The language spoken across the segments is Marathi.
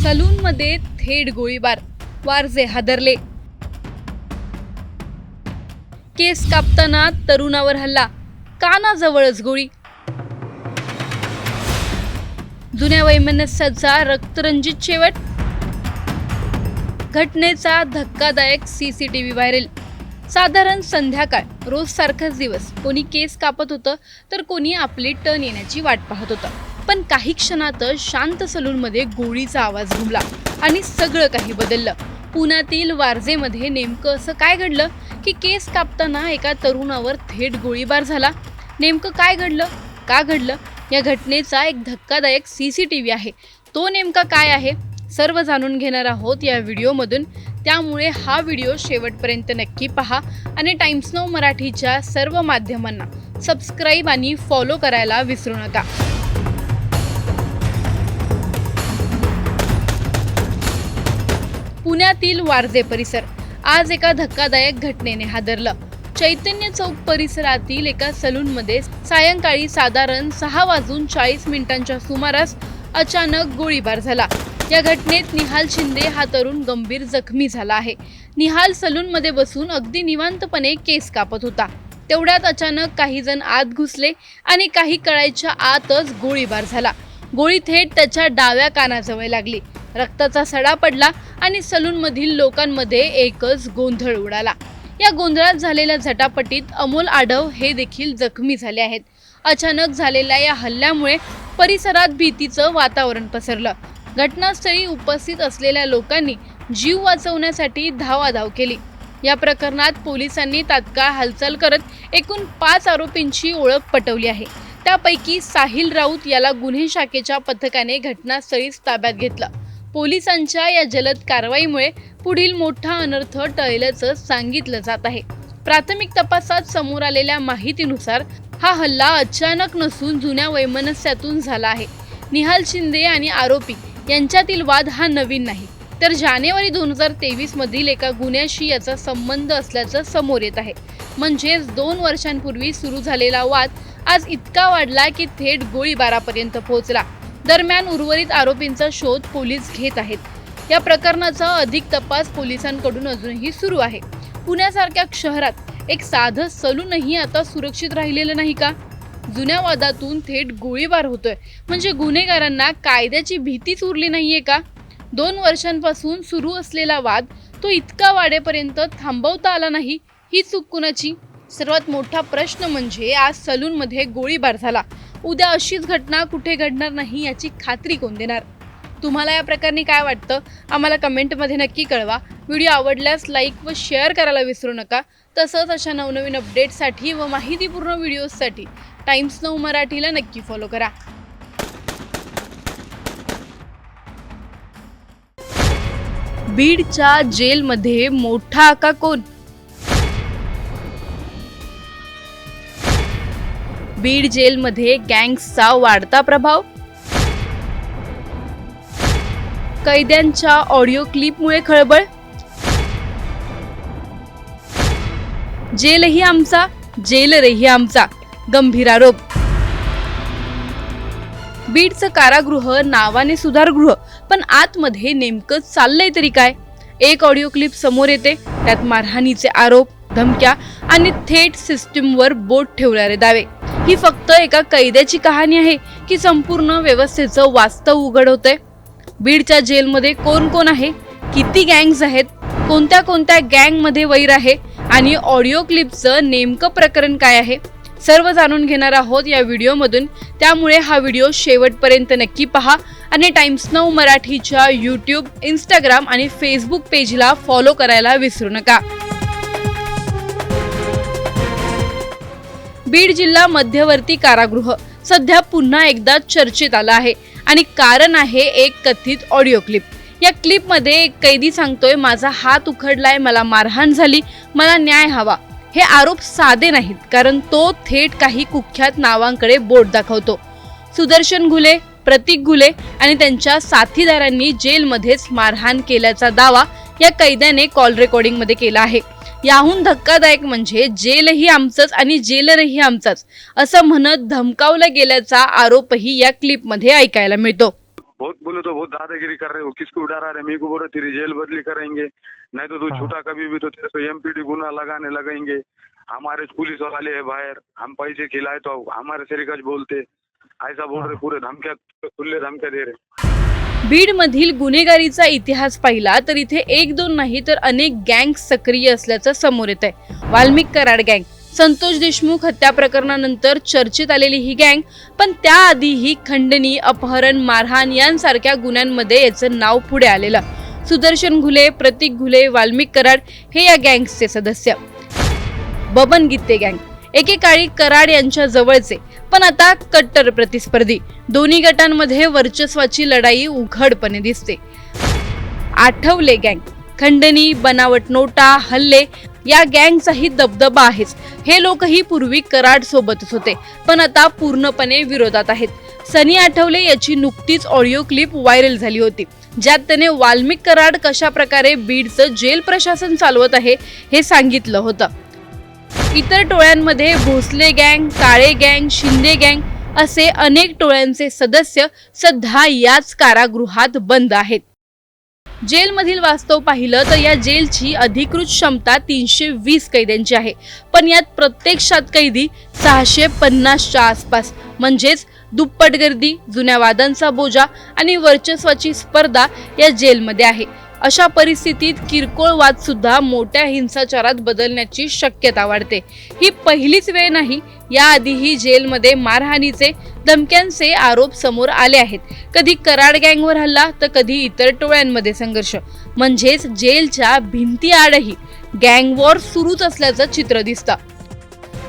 सलूनमध्ये थेट गोळीबार, वारजे हादरले. केस कापताना तरुणावर हल्ला, कानाजवळच गोळी. जुन्या वैमनस्याचा रक्तरंजित शेवट. घटनेचा धक्कादायक सीसीटीव्ही व्हायरल. साधारण संध्याकाळ, रोज सारखाच दिवस. कोणी केस कापत होतं तर कोणी आपली टर्न येण्याची वाट पाहत होतं. पण काही क्षणातच शांत सलूनमध्ये गोळीचा आवाज घुमला आणि सगळं काही बदललं. पुण्यातील वारजेमध्ये नेमकं असं काय घडलं की केस कापताना एका तरुणावर थेट गोळीबार झाला? नेमकं काय घडलं, का घडलं? या घटनेचा एक धक्कादायक सीसीटीव्ही आहे. तो नेमका काय आहे सर्व जाणून घेणार आहोत या व्हिडिओमधून. त्यामुळे हा व्हिडिओ शेवटपर्यंत नक्की पहा आणि टाइम्स नाऊ मराठीच्या सर्व माध्यमांना सबस्क्राईब आणि फॉलो करायला विसरू नका. पुण्यातील वारजे परिसर आज एका धक्कादायक घटनेने हादरलं. चैतन्य चौक परिसरातील एका सलूनमध्ये सायंकाळी साधारण 6:40 सुमारास अचानक गोळीबार झाला. या घटनेत निहाल शिंदे हा तरुण गंभीर जखमी झाला आहे. निहाल सलूनमध्ये बसून अगदी निवांतपणे केस कापत होता. तेवढ्यात अचानक काही जण आत घुसले आणि काही कळायच्या आतच गोळीबार झाला. गोळी थेट त्याच्या डाव्या कानाजवळ लागली. रक्ताचा सडा पडला आणि सलूनमधील लोकांमध्ये एकच गोंधळ उडाला. या गोंधळात झालेल्या झटापटीत अमोल आढव हे देखील जखमी झाले आहेत. अचानक झालेल्या या हल्ल्यामुळे परिसरात भीतीचं वातावरण पसरलं. घटनास्थळी उपस्थित असलेल्या लोकांनी जीव वाचवण्यासाठी धावाधाव केली. या प्रकरणात पोलिसांनी तात्काळ हालचाल करत एकूण 5 आरोपींची ओळख पटवली आहे. त्यापैकी साहिल राऊत याला गुन्हे शाखेच्या पथकाने घटनास्थळीच ताब्यात घेतलं. पोलिसांच्या या जलद कारवाईमुळे पुढील मोठा अनर्थ टळल्याचं सांगितलं जात आहे. प्राथमिक तपासात समोर आलेल्या माहितीनुसार हा हल्ला अचानक नसून जुन्या वैमनस्यातून झाला आहे. निहाल शिंदे आणि आरोपी यांच्यातील वाद हा नवीन नाही, तर जानेवारी 2023 मधील एका गुन्ह्याशी याचा संबंध असल्याचं समोर येत आहे. म्हणजेच 2 वर्षांपूर्वी सुरू झालेला वाद आज इतका वाढला की थेट गोळीबारापर्यंत पोहोचला. दरम्यान उर्वरित आरोपींचा शोध पोलीस घेत आहेत. या प्रकरणाचा अधिक तपास पोलिसांकडून अजूनही सुरू आहे. पुण्यासारख्या शहरात एक साधं सलूनही आता सुरक्षित राहिलेलं नाही का? जुन्या वादातून थेट गोळीबार होतोय म्हणजे गुन्हेगारांना कायद्याची भीतीच उरली नाहीये का? 2 वर्षांपासून सुरू असलेला वाद तो इतका वाढेपर्यंत थांबवता आला नाही, ही चूक कुणाची? सर्वात मोठा प्रश्न म्हणजे आज सलूनमध्ये गोळीबार झाला, उद्या अशीच घटना कुठे घडणार नाही याची खात्री कोण देणार? तुम्हाला या प्रकरणी काय वाटतं आम्हाला कमेंटमध्ये नक्की कळवा. व्हिडिओ आवडल्यास लाईक व शेअर करायला विसरू नका. तसंच अशा नवनवीन अपडेट्ससाठी व माहितीपूर्ण व्हिडिओजसाठी टाइम्स नाऊ मराठीला नक्की फॉलो करा. बीडच्या जेलमध्ये मोठा आका कोण? बीड जेलमध्ये गँग्सचा वाढता प्रभाव. कैद्यांच्या ऑडिओ क्लिपमुळे खळबळ. जेलही आमचा, जेलरही आमचा, गंभीर आरोप. बीडचं कारागृह नावाने सुधारगृह, पण आतमध्ये नेमकं चाललंय तरी काय? एक ऑडिओ क्लिप समोर येते, त्यात मारहाणीचे आरोप, धमक्या आणि थेट सिस्टीमवर बोट ठेवणारे दावे. ही फक्त एका कैद्याची कहाणी आहे की संपूर्ण व्यवस्थेचं वास्तव उघड होतंय? बीडच्या जेलमध्ये कोण कोण आहे, किती गँग्स आहेत, कोणत्या कोणत्या गँगमध्ये वैर आहे आणि ऑडिओ क्लिपचं नेमकं प्रकरण काय आहे, सर्व जाणून घेणार आहोत या व्हिडिओमधून. त्यामुळे हा व्हिडिओ शेवटपर्यंत नक्की पहा आणि टाइम्स नाऊ मराठीच्या यूट्यूब, इंस्टाग्राम आणि फेसबुक पेजला फॉलो करायला विसरू नका. बीड जिल्हा मध्यवर्ती कारागृह सध्या पुन्हा एकदा चर्चेत आला आहे आणि कारण आहे एक कथित ऑडिओ क्लिप. या क्लिपमध्ये एक कैदी सांगतोय, माझा हात उखडलाय, मला मारहाण झाली, मला न्याय हवा. हे आरोप साधे नाहीत, कारण तो थेट काही कुख्यात नावांकडे बोट दाखवतो. सुदर्शन घुले, प्रतीक घुले आणि त्यांच्या साथीदारांनी जेलमध्येच मारहाण केल्याचा दावा या कैद्याने कॉल रेकॉर्डिंग मध्ये केला आहे. याहून धक्कादायक म्हणजे जेलही आमचंच आणि जेलरही आमचाच असं म्हणत धमकावलं गेल्याचा आरोपही या क्लिपमध्ये ऐकायला मिळतो. बहुत बोले तो बहुत दादागिरी कर रहे हो, किसको डरा रहे? मेरे को बोला तेरी जेल बदली करेंगे, नहीं तो तू छूटा कभी भी तो तेरे को एमपीडी गुना लगाने लगेंगे। हमारे पुलिस वाले है बाहर, हम पैसे खिलाए तो हमारे तरीका बोलते, ऐसा बोल रहे, पूरे धमक्या खुले धमक्या दे रहे। बीडमधील गुन्हेगारीचा इतिहास पाहिला तर इथे एक दोन नाही तर अनेक गँग सक्रिय असल्याचं समोर येत आहे। वाल्मिक कराड गँग, संतोष देशमुख हत्या प्रकरणानंतर चर्चेत आलेली ही गँग, पण त्याआधीही खंडणी, अपहरण, मारहाण यांसारख्या गुन्ह्यांमध्ये याचं नाव पुढे आलेलं। सुदर्शन घुले, प्रतीक घुले, वाल्मिक कराड हे या गँगचे सदस्य। बबन गित्ते गँग एकेकाळी कराड यांच्या जवळचे पण आता कट्टर प्रतिस्पर्धी, दोन्ही गटांमध्ये वर्चस्वाची लढाई उघडपणे दिसते। आठवले गँग खंडणी, बनावट नोटा, हल्ले या गँगचाही दबदबा आहेच। हे लोकही पूर्वी कराड सोबतच होते पण आता पूर्णपणे विरोधात आहेत। सनी आठवले याची नुकतीच ऑडिओ क्लिप व्हायरल झाली होती, ज्यात त्याने वाल्मिक कराड कशा प्रकारे बीडचं जेल प्रशासन चालवत आहे हे सांगितलं होतं। इतर टोळ्यांमध्ये भोसले गँग, काळे गँग, शिंदे गँग असे अनेक टोळ्यांचे सदस्य सध्या याच कारागृहात बंद आहेत। जेलमधील वास्तव पाहिलं तर या जेलची अधिकृत क्षमता 320 कैद्यांची आहे, पण यात प्रत्यक्षात कैदी 650च्या आसपास, म्हणजेच दुप्पट गर्दी, जुन्या वादांचा बोजा आणि वर्चस्वाची स्पर्धा या जेलमध्ये आहे। अशा परिस्थितीत किरकोळ वाद सुद्धा मोठ्या हिंसाचारात बदलण्याची शक्यता वाढते। ही पहिलीच वेळ नाही, याआधीही जेलमध्ये मारहाणीचे, धमक्यांचे आरोप समोर आले आहेत। कधी कराड गँगवर हल्ला तर कधी इतर टोळ्यांमध्ये संघर्ष, म्हणजेच जेलच्या भिंतीआडही गँग वॉर सुरूच असल्याचं चित्र दिसतं।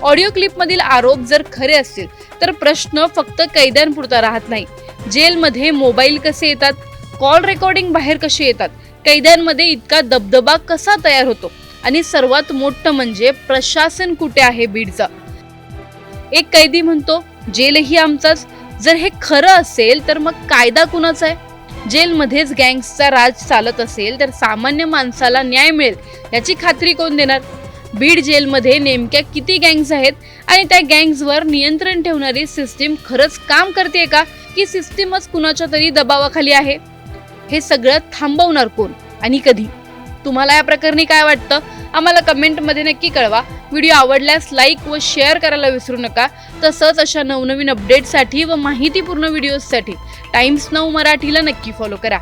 ऑडिओ क्लिपमधील आरोप जर खरे असतील तर प्रश्न फक्त कैद्यांपुरता राहत नाही। जेलमध्ये मोबाईल कसे येतात, कॉल रेकॉर्डिंग बाहेर कसे येतात, कैद्यांमध्ये इतका दबदबा कसा तयार होतो आणि सर्वात मोठं म्हणजे प्रशासन कुठे आहे बीडचं। एक कैदी म्हणतो जेलही आमचाच। जर हे खरं असेल तर मग कायदा कुणाचा आहे? जेलमध्येच गँग्सचा राज चालत असेल तर सामान्य माणसाला न्याय मिळेल याची खात्री कोण देणार? बीड जेलमध्ये नेमक्या किती गँग्स आहेत आणि त्या गँग्सवर नियंत्रण ठेवणारी सिस्टीम खरंच काम करते का की सिस्टीमच कुणाच्या तरी दबावाखाली आहे? हे सगळं थांबवणार कोण आणि कधी? तुम्हाला या प्रकरणी काय वाटतं? आम्हाला कमेंटमध्ये नक्की कळवा। व्हिडिओ आवडल्यास लाईक व शेअर करायला विसरू नका। तसंच अशा नवनवीन अपडेट्ससाठी व माहितीपूर्ण व्हिडिओजसाठी टाइम्स नाऊ मराठीला नक्की फॉलो करा।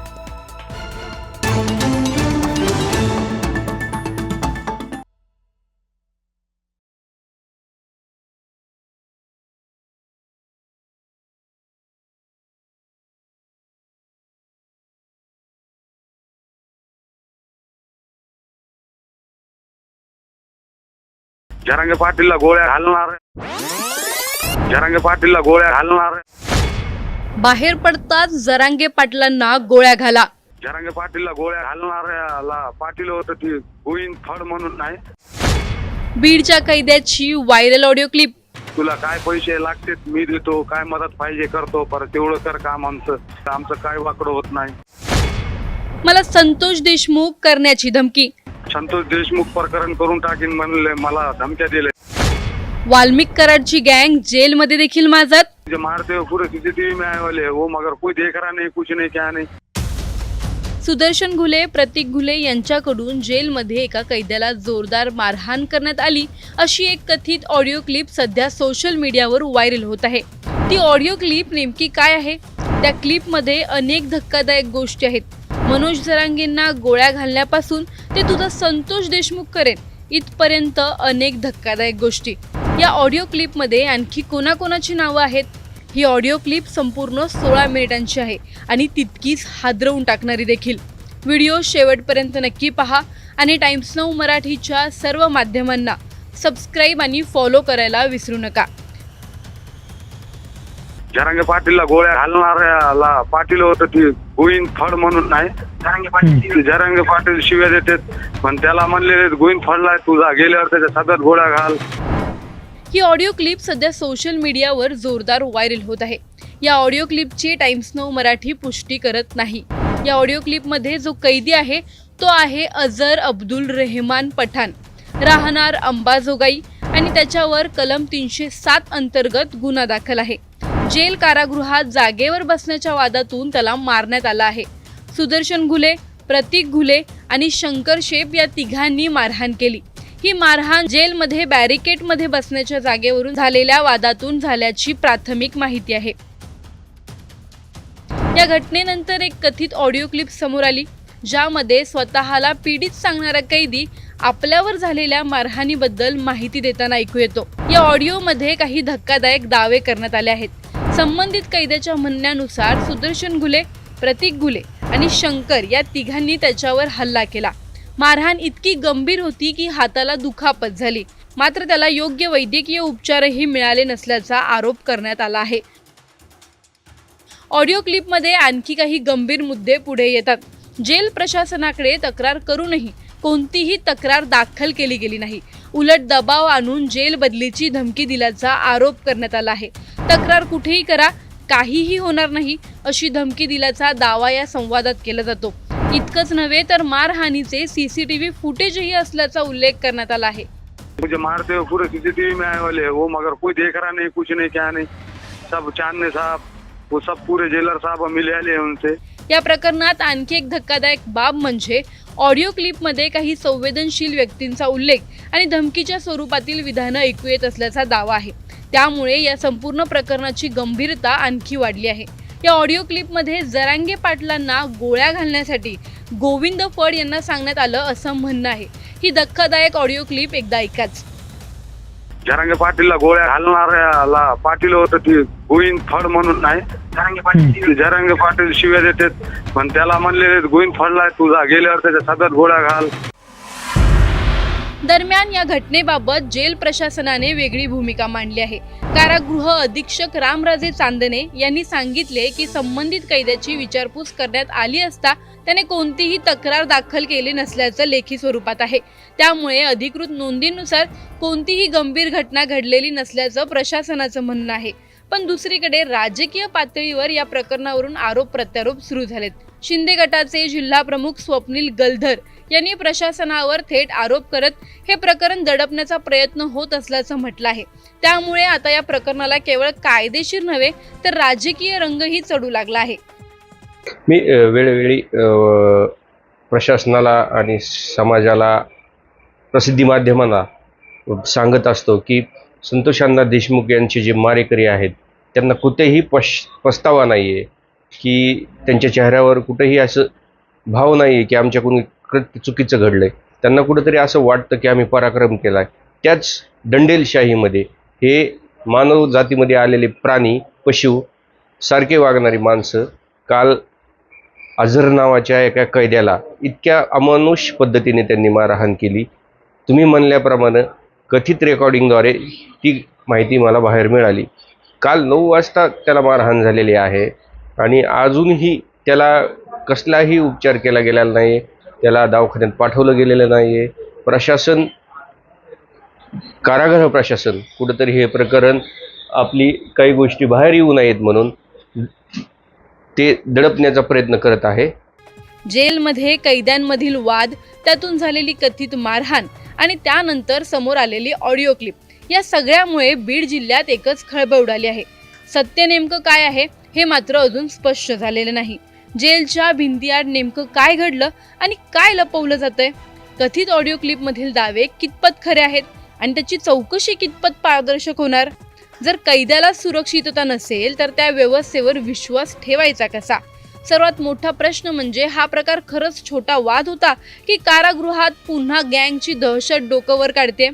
जरांगे पाटीलला गोळ्या घालणार, जरांगे पाटीलला गोळ्या घालणार। बाहेर पडताच जरांगे पाटलांना गोळ्या घाला। जरांगे पाटीलला गोळ्या घालणार पाटील होतं ती गोविंद फड म्हणून नाही। बीडच्या कैद्याची व्हायरल ऑडिओ क्लिप। तुला काय पैसे लागतात मी देतो, काय मदत पाहिजे करतो, पर तेवढं कर काम आमचं काय वाकडं होत नाही। मला संतोष देशमुख करण्याची धमकी। संतोष देशमुख प्रकरण करून टाकीन म्हणले, मला धमक्या दिले। वाल्मिक कराडची गँग जेलमध्ये देखील माजत। जो मारते हो पूरे सीसीटीवी में आए वाले वो, मगर कोई देख रहा नहीं, कुछ नहीं, क्या नहीं। सुदर्शन घुले, प्रतीक घुले यांच्याकडून जेलमध्ये एका कैद्याला जोरदार मारहाण करण्यात आली अशी एक कथित ऑडिओ क्लिप सध्या सोशल मीडियावर व्हायरल होत आहे। ती ऑडिओ क्लिप नेमकी काय आहे? त्या क्लिपमध्ये अनेक धक्कादायक गोष्टी आहेत। मनोज जरांगेंना गोळ्या घालण्यापासून ते तुझा संतोष देशमुख करेन इथपर्यंत अनेक धक्कादायक गोष्टी। या ऑडिओ क्लिपमध्ये आणखी कोणाकोणाची नावं आहेत? ही ऑडिओ क्लिप संपूर्ण 16 मिनिटांची आहे आणि तितकीच हादरवून टाकणारी देखील। व्हिडिओ शेवटपर्यंत नक्की पहा आणि टाइम्स नाऊ मराठीच्या सर्व माध्यमांना सबस्क्राईब आणि फॉलो करायला विसरू नका। जरांगे पाटीलला गोळ्या घालणार पाटील होतं ती गोविंद फड म्हणून नाही। जरांगे पाटील शिव्या देतात पण त्याला म्हणलेले गोविंद फडला तुझा गेल्यावर त्याच्या सतत गोळ्या घाल। ही ऑडिओ क्लिप सध्या सोशल मीडियावर जोरदार व्हायरल होत आहे। या ऑडिओ क्लिपची टाइम्स नाऊ मराठी पुष्टी करत नाही। या ऑडिओ क्लिपमध्ये जो कैदी आहे तो आहे अझर अब्दुल रहमान पठाण, राहणार अंबाजोगाई आणि त्याच्यावर कलम 307 अंतर्गत गुन्हा दाखल आहे। जेल कारागृहात जागेवर बसण्याच्या वादातून त्याला मारण्यात आलं आहे. सुदर्शन घुले, प्रतीक घुले आणि शंकर शेप या तिघांनी मारहाण केली. ही मारहाण जेलमध्ये बॅरिकेडमध्ये बसण्याच्या जागेवरून झालेल्या वादातून झाल्याची प्राथमिक माहिती आहे. या घटनेनंतर एक कथित ऑडिओ क्लिप समोर आली, ज्यामध्ये स्वतःला पीडित सांगणारा कैदी आपल्यावर झालेल्या मारहाणीबद्दल माहिती देताना ऐकू येतो. या ऑडिओमध्ये काही धक्कादायक दावे करण्यात आले आहेत. संबंधित कैद्याच्या म्हणण्यानुसार सुदर्शन घुले, प्रतीक घुले आणि शंकर या तिघांनी त्याच्यावर हल्ला केला. मारहाण इतकी गंभीर होती की हाताला दुखापत झाली. मात्र त्याला योग्य वैद्यकीय उपचारही मिळाले नसल्याचा आरोप करण्यात आला आहे. ऑडिओ क्लिपमध्ये आणखी काही गंभीर मुद्दे पुढे येतात. जेल प्रशासनाकडे तक्रार करूनही कोणतीही तक्रार दाखल केली गेली नाही. उलट दबाव आणून जेल बदलीची धमकी दिल्याचा आरोप करण्यात आला आहे. तक्रार कुठेही करा, काहीही होणार नाही अशी धमकी दिल्याचा दावा या संवादात केला जातो. इतकंच नव्हे तर मारहाणीचे सीसीटीव्ही फुटेजही असल्याचा उल्लेख करण्यात आला आहे. मुझे मारते हुए पूरे सीसीटीवी में आए वाले वो, मगर कोई देख रहा नहीं, कुछ नहीं, क्या नहीं. सब चांदने साहब, वो सब पूरे जेलर साहब मिले आले उनसे. या प्रकरणात आणखी एक धक्कादायक बाब म्हणजे ऑडिओ क्लिपमध्ये काही संवेदनशील व्यक्तींचा उल्लेख आणि धमकीच्या स्वरूपातील विधानं ऐकू येत असल्याचा दावा आहे. त्यामुळे या संपूर्ण प्रकरणाची गंभीरता आणखी वाढली आहे. या ऑडिओ क्लिपमध्ये जरांगे पाटलांना गोळ्या घालण्यासाठी गोविंद फड यांना सांगण्यात आलं असं म्हणणं आहे. ही धक्कादायक ऑडिओ क्लिप एकदा ऐकाच. जरांगे पाटीलला गोळ्या घालणाऱ्याला पाटील होतं ती गोविंद फड म्हणून नाही. जरांगे पाटील शिव्या देतात, पण त्याला म्हणले गोविंद फडला तुझा गेल्यावर त्याच्या सतत गोळ्या घाल. दरम्यान या घटनेबाबत जेल प्रशासनाने वेगळी भूमिका मांडली आहे. कारागृह अधीक्षक रामराजे चांदणे यांनी सांगितले की संबंधित कैद्याची विचारपूस करण्यात आली असता त्याने कोणतीही तक्रार दाखल केली नसल्याचं लेखी स्वरूपात आहे. त्यामुळे अधिकृत नोंदीनुसार कोणतीही गंभीर घटना घडलेली नसल्याचं प्रशासनाचं म्हणणं आहे. पण दुसरीकडे राजकीय पातळीवर या प्रकरणावरून आरोप प्रत्यारोप सुरू झालेत. शिंदे गटाचे जिल्हा प्रमुख स्वप्नील गलधर यांनी प्रशासनावर थेट आरोप करत हे प्रकरण दडपण्याचा प्रयत्न होत असल्याचं म्हटलं आहे. त्यामुळे आता या प्रकरणाला केवळ कायदेशीर नव्हे तर राजकीय रंगही चढू लागला आहे. मी वेळोवेळी प्रशासनाला आणि समाजाला, प्रसिद्धी माध्यमांना सांगत असतो की संतोष अण्णा देशमुख यांचे जे मारेकरी आहेत त्यांना कुठेही पस्तावा नाही आहे, की त्यांच्या चेहऱ्यावर कुठेही असं भाव नाही आहे की आमच्याकडून कृत्य चुकीचं घडलं आहे. त्यांना कुठंतरी असं वाटतं की आम्ही पराक्रम केला आहे. त्याच दंडेलशाहीमध्ये हे मानव जातीमध्ये आलेले प्राणी, पशु सारखे वागणारी माणसं काल अझर नावाच्या एका कैद्याला इतक्या अमानुष पद्धतीने त्यांनी मारहाण केली. तुम्ही म्हणल्याप्रमाणे कथित रेकॉर्डिंगद्वारे ती माहिती मला बाहेर मिळाली. काल 9 वाजता त्याला मारहाण झालेली आहे आणि अजूनही त्याला कसलाही उपचार केला गेलेला नाही. त्याला दवाखान्यात पाठवलं गेलेलं नाही आहे. प्रशासन, कारागृह प्रशासन कुठंतरी हे प्रकरण आपली काही गोष्टी बाहेर येऊ नयेत म्हणून ते दडपण्याचा प्रयत्न करत आहे. जेलमध्ये कैद्यांमधील वाद, त्यातून झालेली कथित मारहाण आणि त्यानंतर समोर आलेली ऑडिओ क्लिप या सगळ्यामुळे बीड जिल्ह्यात एकच खळबळ उडाली आहे. सत्य नेमकं काय आहे हे मात्र अजून स्पष्ट झालेलं नाही. जेलच्या भिंतीआड नेमकं काय घडलं आणि काय लपवलं जातंय? कथित ऑडिओ क्लिपमधील दावे कितपत खरे आहेत आणि त्याची चौकशी कितपत पारदर्शक होणार? जर कैद्याला सुरक्षितता नसेल तर त्या व्यवस्थेवर विश्वास ठेवायचा कसा? सर्वात मोठा प्रश्न म्हणजे हा प्रकार खरंच छोटा वाद होता की कारागृहात पुन्हा गँगची दहशत डोकं वर काढते?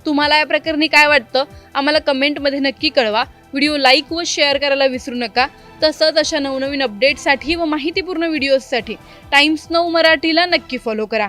तुम्हाला या प्रकरणी काय वाटतं? आम्हाला कमेंटमध्ये नक्की कळवा. व्हिडिओ लाईक व शेअर करायला विसरू नका. तसंच अशा नवनवीन अपडेटसाठी व माहितीपूर्ण व्हिडिओजसाठी टाइम्स 9 मराठीला नक्की फॉलो करा.